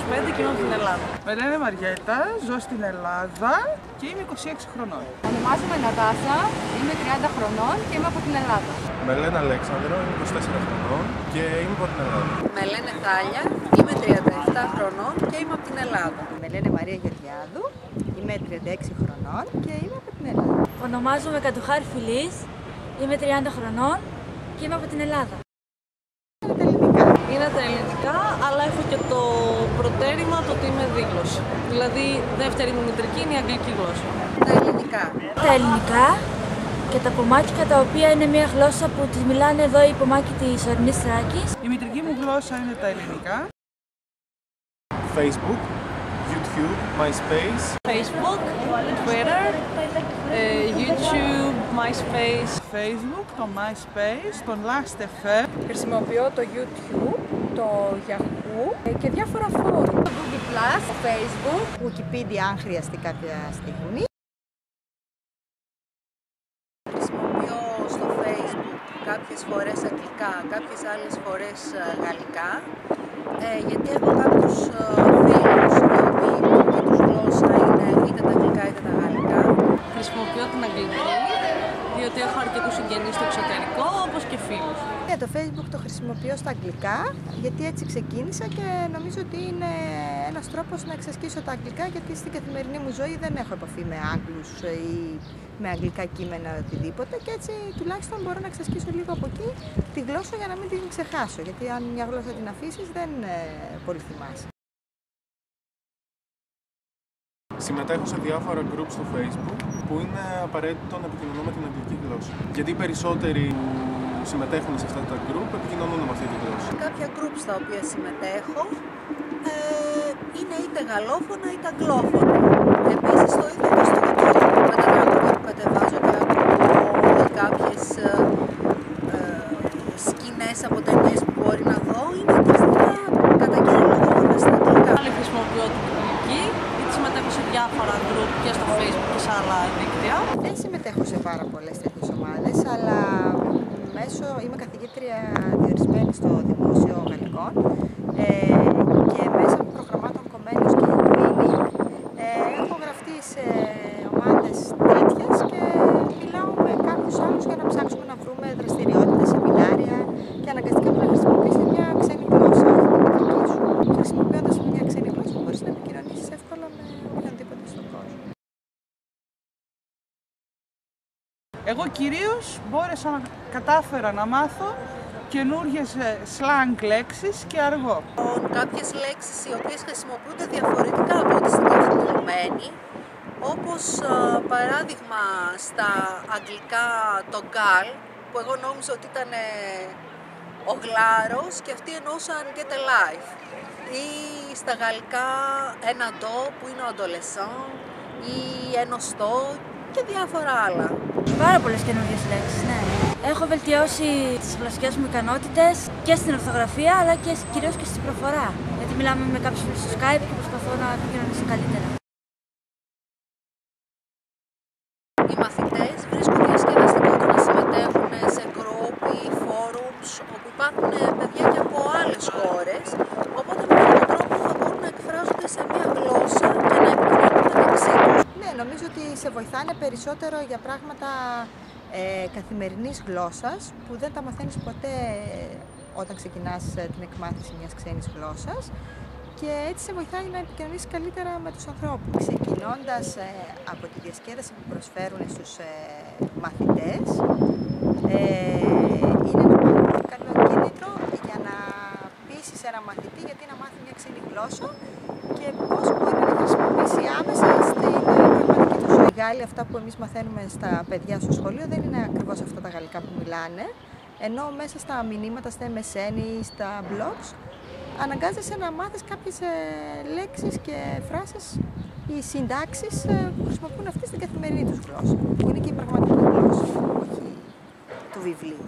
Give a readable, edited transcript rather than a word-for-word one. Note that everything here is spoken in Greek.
25 και είμαι από την Ελλάδα. Με λένε Μαριέτα, ζω στην Ελλάδα και είμαι 26 χρονών. Ονομάζομαι Νατάσα, είμαι 30 χρονών και είμαι από την Ελλάδα. Με λένε Αλέξανδρο, είμαι 24 χρονών και είμαι από την Ελλάδα. Με λένε Θάλια, είμαι 37 χρονών και είμαι από την Ελλάδα. Με λένε Μαρία Γεωργιάδου, είμαι 36 χρονών και είμαι από την Ελλάδα. Ονομάζομαι Κατουχάρη Φιλής, είμαι 30 χρονών και είμαι από την Ελλάδα. Είναι τα ελληνικά, αλλά έχω και το προτέρημα το ότι είμαι δίγλωση. Δηλαδή, δεύτερη μου μητρική είναι η αγγλική γλώσσα. Τα ελληνικά. Τα ελληνικά και τα πομάκια, τα οποία είναι μια γλώσσα που τις μιλάνε εδώ οι πομάκοι της ορεινής Θράκης. Η μητρική μου γλώσσα είναι τα ελληνικά. Facebook, YouTube, MySpace. Facebook, Twitter, YouTube, MySpace. Facebook, το MySpace, το Last.fm. Χρησιμοποιώ το YouTube, το Yahoo και διάφορα φόρουμ. Το Google+, το Facebook, Wikipedia αν χρειαστεί κάποια στιγμή. Χρησιμοποιώ στο Facebook κάποιες φορές αγγλικά, κάποιες άλλες φορές γαλλικά. Γιατί έχω κάποιους φίλους οι οποίοι η τους γλώσσα είναι είτε τα αγγλικά είτε τα γαλλικά. Χρησιμοποιώ την αγγλική, διότι έχω αρκετούς συγγενείς στο εξωτερικό, όπως και φίλους. Το Facebook το χρησιμοποιώ στα αγγλικά, γιατί έτσι ξεκίνησα και νομίζω ότι είναι ένας τρόπος να εξασκήσω τα αγγλικά, γιατί στην καθημερινή μου ζωή δεν έχω επαφή με Άγγλους ή με αγγλικά κείμενα οτιδήποτε και έτσι τουλάχιστον μπορώ να εξασκήσω λίγο από εκεί τη γλώσσα για να μην την ξεχάσω, γιατί αν μια γλώσσα την αφήσεις δεν πολύ θυμάσαι. Συμμετέχω σε διάφορα groups στο Facebook που είναι απαραίτητο να επικοινωνούμε την αγγλική γλώσσα. Γιατί οι περισσότεροι που συμμετέχουν σε αυτά τα group επικοινωνούν με αυτή τη γλώσσα. Κάποια groups στα οποία συμμετέχω είναι είτε γαλλόφωνα είτε αγγλόφωνα. Επίσης το ίδιο και στο YouTube. Με τα γραμμάτια που κατεβάζω και ακούω κάποιες σκηνές από ταινίες που μπορεί να δω είναι αντίστοιχα κατά κύριο λόγο στα αγγλικά. Πάλι χρησιμοποιώ την αγγλική, γιατί συμμετέχω σε διάφορα group και στο Facebook και σε άλλα δίκτυα. Δεν συμμετέχω σε πάρα πολλές τέτοιες ομάδες, αλλά είμαι καθηγήτρια διορισμένη στο Δημόσιο Γαλλικών και μέσα από προγραμμάτων Comenius και Twinning έχω γραφτεί σε ομάδες τέτοιες και μιλάω με κάποιους άλλους για να ψάξουμε να βρούμε δραστηριότητες, σεμινάρια και αναγκαστικά πρέπει να χρησιμοποιήσεις μια ξένη γλώσσα. Χρησιμοποιώντας μια ξένη γλώσσα μπορείς να επικοινωνήσεις εύκολα με οποιονδήποτε στον κόσμο. Εγώ κυρίως κατάφερα να μάθω καινούργιες slang λέξεις και αργό. Κάποιες λέξεις οι οποίες χρησιμοποιούνται διαφορετικά από ό,τι στην καθημερινή, όπως παράδειγμα στα αγγλικά το gal, που εγώ νόμιζα ότι ήταν ο γλάρος και αυτοί εννοούσαν get a life. Ή στα γαλλικά ένα ντο που είναι ο adolescent ή ενωστό και διάφορα άλλα. Πάρα πολλές καινούργιες λέξεις, ναι. Έχω βελτιώσει τις γλωσσικές μου ικανότητες και στην ορθογραφία αλλά και κυρίως και στην προφορά. Γιατί μιλάμε με κάποιους φίλους στο Skype και προσπαθώ να επικοινωνήσω καλύτερα. Οι μαθητές βρίσκουν διασκεδαστικό το να συμμετέχουν σε group ή forums όπου υπάρχουν παιδιά και από άλλες χώρες, οπότε με αυτόν τον τρόπο θα μπορούν να εκφράζονται σε μια γλώσσα και να επικοινωνούν μεταξύ τους. Ναι, νομίζω ότι σε βοηθάνε περισσότερο για πράγματα καθημερινής γλώσσας που δεν τα μαθαίνεις ποτέ όταν ξεκινάς την εκμάθηση μιας ξένης γλώσσας και έτσι σε βοηθάει να επικοινωνήσεις καλύτερα με τους ανθρώπους. Ξεκινώντας από τη διασκέδαση που προσφέρουν στους μαθητές, είναι ένα πολύ καλό κίνητρο για να πείσεις ένα μαθητή γιατί να μάθει μια ξένη γλώσσα και πώς μπορεί να χρησιμοποιήσει άμεσα στην πραγματική του ζωή. Οι Γάλλοι, αυτά που εμείς μαθαίνουμε στα παιδιά στο σχολείο δεν είναι ακριβώς αυτά τα γαλλικά που μιλάνε, ενώ μέσα στα μηνύματα, στα MSN ή στα blogs αναγκάζεσαι να μάθεις κάποιες λέξεις και φράσεις ή συντάξεις που χρησιμοποιούν αυτοί στην καθημερινή τους γλώσσα, που είναι και η πραγματική γλώσσα, όχι του βιβλίου.